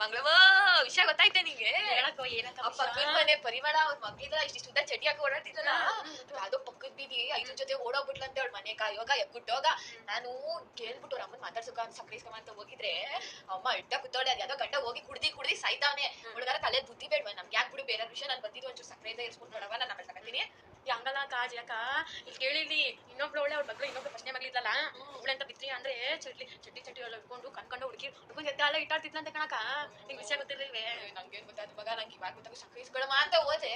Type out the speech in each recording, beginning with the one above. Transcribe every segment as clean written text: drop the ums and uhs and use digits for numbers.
ಮಂಗಳವ ವಿಷಯ ಗೊತ್ತಾಯ್ತಾ ನಿಂಗೆ? ಆ ಪಕ್ಕದ ಮನೆ ಪರಿಮಳ ಅವ್ರ ಮಗ್ಳಿದ ಇಷ್ಟಿಷ್ಟು ಉದ್ದ ಚಡ್ಡಿ ಹಾಕಿ ಓಡಾಡ್ತಿದ್ದಲ್ಲ, ಯಾವ್ದೋ ಪಕ್ಕದ ಬೀದಿ 5 ಜೊತೆ ಓಡೋಗ್ಬಿಟ್ಲಂತೆ ಅವಳ ಮನೆ ಕಾಯೋಗ ಎಗ್ಬಿಟ್ಟೋಗ. ನಾನು ಕೇಳ್ಬಿಟ್ಟು ಅವ್ರ ಅಮ್ಮನ್ ಮಾತಾಡ್ಸೋಕ ಸಕ್ಕರೆ ಇಸ್ಕೊಂಬ ಅಂತ ಹೋಗಿದ್ರೆ ಅಮ್ಮ ಇಟ್ಟ ಕೂತೋಳೆ. ಅದ್ ಯಾವ್ದೋ ಗಂಡ ಹೋಗಿ ಕುಡ್ದಿ ಸಾಯ್ತಾವನೆ. ಹುಡುಗಾರ ತಲೆ ಬುದ್ಧಿ ಬೇಡ್ವಾ ನಮ್ಗೆ ಯಾಕೆ ಬಿಡು ಬೇರೆ ವಿಷಯ. ನಾನು ಬಂದಿದ್ದು ಒಂಚೂರು ಸಕ್ಕರೆ ಇದೆ ಇರ್ಸ್ಕೊಂಡು ನೋಡವ, ನಾನು ಆಮೇಲೆ ತಗೋತೀನಿ. ಹಂಗಲ್ಲ ಕಾಜಕ ಇಲ್ಲಿ ಕೇಳಿಲಿ ಇನ್ನೊಬ್ಳು ಒಳ್ಳೆ ಅವ್ಳ ಮಗಳು ಇನ್ನೊಬ್ಳು ಪ್ರಶ್ನೆ ಮಗಳಿದ್ಲಲ್ಲ ಅವಳೆಂತ ಬಿತ್ರಿ ಅಂದ್ರೆ ಚಟ್ಟಿ ಎಲ್ಲ ಇಟ್ಕೊಂಡು ಕನ್ಕೊಂಡು ಹುಡುಗನ್ ಜೊತೆ ಎಲ್ಲ ಇಟ್ಟಾಡ್ತಿದ್ಲಂತೆ ಕಣಕ. ನಿಂಗೆ ವಿಷಯ ಗೊತ್ತಿರ್ಲಿಲ್ವೇ? ನಂಗೇನ್ ಗೊತ್ತಾದ ಮಗ, ನಂಗೆ ಇವಾಗ ಗೊತ್ತಾಗ ಸಕ್ಕರೆ ಇಸ್ಕೊಳಮ್ಮ ಅಂತ ಹೋದೆ.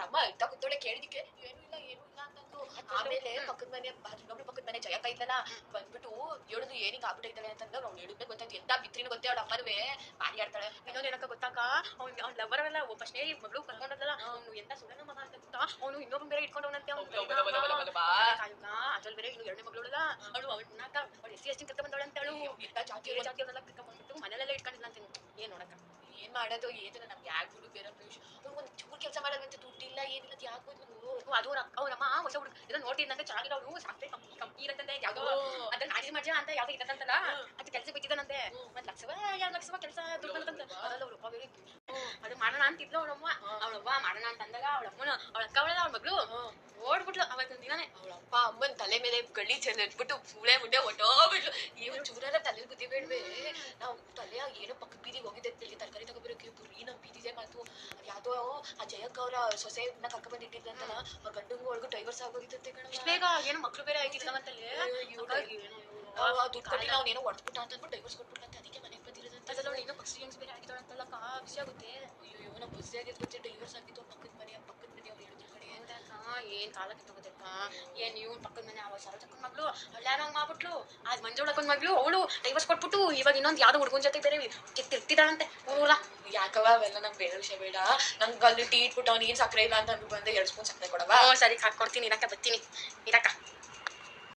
ಅಮ್ಮ ಇಟ್ಟ ಕೂತೋಳೆ. ಕೇಳಿದಿಕ್ಕೆ ಏನೂ ಇಲ್ಲ ಅಂತಂದು. ಆಮೇಲೆ ಪಕ್ಕದ ಮನೆ ಇನ್ನೊಬ್ಳು ಪಕ್ಕದ ಮನೆ ಜಯಕ ಇದ್ಲಲ್ಲ, ಬಂದ್ಬಿಟ್ಟು ಹೇಳುದು ಏನಿಗೆ ಆಗ್ಬಿಟ್ಟೈತಾಳೆ ಅಂತಂದ್ರೆ ಅವ್ನು ಹೇಳಿದ್ಮೇಲೆ ಗೊತ್ತಾಯ್ತು ಎಂತ ಬಿತ್ರಿನ ಗೊತ್ತೇ ಅವಳ ಅಮ್ಮನುವೆ ಮಾರಿಯಾಡ್ತಾಳೆ. ಇನ್ನೊಂದು ಏನಕ್ಕ ಗೊತ್ತಾಕ ಅವ್ನ ಲವರವೆಲ್ಲ ಒಬ್ಬ ಸ್ನೇಹಿ ಮಗಳು ಕರ್ಕೊಂಡಲ್ಲ ಅವ್ನು ಎಂತ ಸುಡನ ಮಗ ಅಂತ ಗೊತ್ತಾ. ಅವನು ಇನ್ನೊಬ್ಬ ಬೇರೆ ಇಟ್ಕೊಂಡವನಂತೆ. ಅದ್ರಲ್ಲಿ ಬೇರೆ ಇನ್ನು 2ನೇ ಮಗಳಲ್ಲ ಅವಳು ಅವಳು SC ಕರ್ಕ ಬಂದವಳಂತೆ. ಅವಳು ಜಾತಿಯವರೆಲ್ಲ ಕರ್ಕ ಬಂದ್ಬಿಟ್ಟು ಮನೆಯಲ್ಲೆಲ್ಲ ಇಟ್ಕೊಂಡಿಲ್ಲ ಅಂತ. ಏನ್ ನೋಡಕ್ಕ ಏನ್ ಮಾಡೋದು ಏನಿಲ್ಲ. ನಮ್ಗೆ ಯಾಕೆ ಬಿಡು ಬೇರೆ ಒಂದ್ ಚೂರು ಕೆಲಸ ಮಾಡೋದಂತ ದುಡ್ಡಿಲ್ಲ ಏನಿಲ್ಲ. ಯಾಕೆ ಅದು ಅವ್ರಮ್ಮ ಹೊಸ ಹುಡುಗ ಇದನ್ನ ನೋಡ್ತಿದ್ದಂತೆ ಚೆನ್ನಾಗಿರೋರು ಸಾಫ್ಟ್ವೇರ್ ಕಂಪ್ನಿ ಇರತ್ತಂತೆ. ಯಾವ್ದೋ ಅದನ್ನ ಆಡಿಸಿ ಮಜಾ ಅಂತ ಯಾವ್ದು ಇದಂತಲ್ಲ ಅದು ಕೆಲಸ ಬಿದ್ದಿದ್ದಾನಂತೆ. ಮತ್ 2 ಲಕ್ಷ ಕೆಲಸ ದುಡ್ಡು ಬಂತಂತೆ. ಅದಲ್ಲ ಅವ್ರು ಅದು ಮಾಡೋಣ ಅಂತಿದ್ಲು ಅವಳಮ್ಮ. ಅವಳವ್ವ ಮಾಡೋಣ ಅಂತ ಅಂದಾಗ ಅವಳಮ್ಮನ ಅವಳ ಅಕ್ಕ ಅವಳಲ್ಲ ಅವ್ಳ ಮಗಳು ಓಡ್ಬಿಟ್ಲು ಅವತ್ತೊಂದ್ ದಿನಾನೇ. ಅವಳಪ್ಪ ಅಮ್ಮನ್ ತಲೆ ಮೇಲೆ ಗಳಿ ಚೆಂದ ಇಟ್ಬಿಟ್ಟು ಮೂಳೆ ಮುಂಡೆ ಹೊಟ್ಟೋಗ್ಬಿಟ್ಲು. ಇವ್ರು ಚೂರಾರ ತಲೆ ಬುದ್ಧಿ ಬೇಡ್ವೆ. ನಾವು ತಲೆ ಏನೋ ಪಕ್ಕ ಬೀದಿಗೆ ಹೋಗಿದ್ದೆ ತರಕಾರಿ ತಗೋಬರೋಕೆ. ಬರೀ ನಮ್ ಬೀದಿದೆ ಮಾತು. ಯಾವ್ದೋ ಆ ಜಯಕ್ಕ ಅವರ ಸೊಸೆನ ಕರ್ಕ ಬಂದ್ ಇಟ್ಟಿದ್ರಂತಲ್ಲ, ಅವ್ರ ಗಂಡಂಗೂ ಒಳಗೂ ಡೈವರ್ಸ್ ಆಗೋಗಿತ್ತಂತೆ ಕಣ. ಬೇಗ ಏನೋ ಮಕ್ಳು ಬೇರೆ ಆಯ್ತಿದ್ಲಂತಲ್ಲಿ. ದುಡ್ಡು ಕೊಟ್ಟಿಲ್ಲ ಅವ್ನೇನೋ ಹೊಡ್ಬಿಟ್ಟ ಅಂತ ಅಂದ್ಬಿಟ್ಟು ಡೈವರ್ಸ್ ಕೊಟ್ಬಿಟ್ಟಂತೆ. ಅದಕ್ಕೆ ಮನೆಗೆ ಬಂದಿರೋದಂತೆ. ಅದಲ್ಲ ಅವ್ಳು ಏನೋ ಪಕ್ಷಿ ಹೆಂಗ್ಸ್ ಬೇರೆ ಆಗಿದ್ದಾಳಂತಲ್ಲ ವಿಷಯ ಆಗುತ್ತೆ. ಅಯ್ಯೋ ನಮ್ ಬಸ್ಸೇ ಆಗಿದ್ ಗೊತ್ತೇ ಡೈವರ್ಸ್ ಆಗಿತ್ತು. ಪಕ್ಕದ ಮನೆ ಅವ್ರು ಹೇಳಿದ್ರು ಕಡೆ. ಏನ್ ಕಾಲಕ್ಕೆ ತಗೋದಕ್ಕ ಏನ್ ಇವ್ ಪಕ್ಕದ ಮನೆ ಅವ ಸರೋಜಕ್ಕನ್ ಮಗಳು ಯಾರೋ ಹಂಗ್ ಮಾಡ್ಬಿಟ್ಲು. ಅದ್ ಮಂಜುಳಕ್ಕನ್ ಮಗಳು ಅವಳು ಡೈವರ್ಸ್ ಕೊಟ್ಬಿಟ್ಟು ಇವಾಗ ಇನ್ನೊಂದ್ ಯಾವ್ದೋ ಹುಡುಗನ್ ಜೊತೆ ಬೇರೆ ಕಿತ್ತಿರ್ತಿದ್ದಾಳಂತೆ. ಊರ ಯಾಕವ ಅವೆಲ್ಲ ನಂಗೆ ಬೇರೆ ವಿಷಯ ಬೇಡ. ನಂಗೆ ಅಲ್ಲಿ ಟೀ ಇಟ್ಬಿಟ್ಟು ಅವ್ನಿಗೇನ್ ಸಕ್ಕರೆ ಇಲ್ಲ ಅಂತ ಅಂದ್ಬಿಟ್ಟು ಬಂದೆ 2 ಸ್ಪೂನ್ ಸಕ್ಕರೆ ಕೊಡವ. ಸರಿ ಹಾಕೊಡ್ತೀನಿ ಇರಕ್ಕ ಬರ್ತೀನಿ ಇರಕ್ಕ.